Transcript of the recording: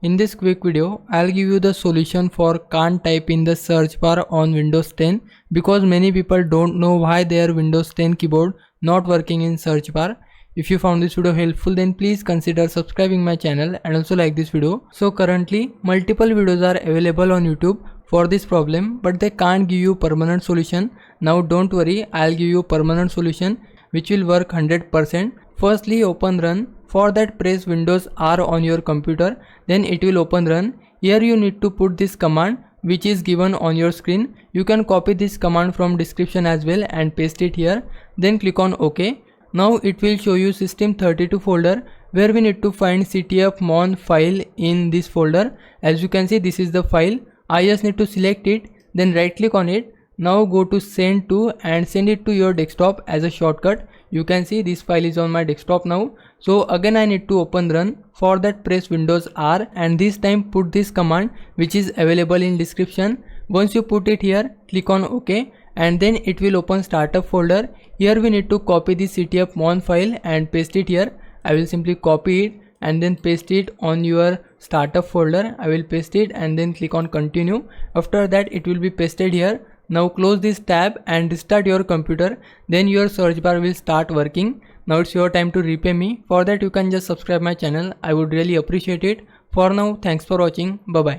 In this quick video, I'll give you the solution for can't type in the search bar on Windows 10 because many people don't know why their Windows 10 keyboard not working in search bar. If you found this video helpful, then please consider subscribing my channel and also like this video. So currently multiple videos are available on YouTube for this problem, but they can't give you permanent solution. Now don't worry, I'll give you permanent solution which will work 100%. Firstly, open run. For that, press Windows R on your computer, then it will open run. Here you need to put this command which is given on your screen. You can copy this command from description as well and paste it here, then click on OK. Now it will show you system32 folder where we need to find ctfmon file in this folder. As you can see, this is the file. I just need to select it, then right click on it. Now go to send to and send it to your desktop as a shortcut. You can see this file is on my desktop now. So again I need to open run. For that, press Windows R and this time put this command which is available in description. Once you put it here, click on OK and then it will open startup folder. Here we need to copy the ctfmon file and paste it here. I will simply copy it and then paste it on your startup folder. I will paste it and then click on continue. After that it will be pasted here. Now close this tab and restart your computer, then your search bar will start working. Now it's your time to repay me. For that you can just subscribe my channel. I would really appreciate it. For now, thanks for watching. Bye bye.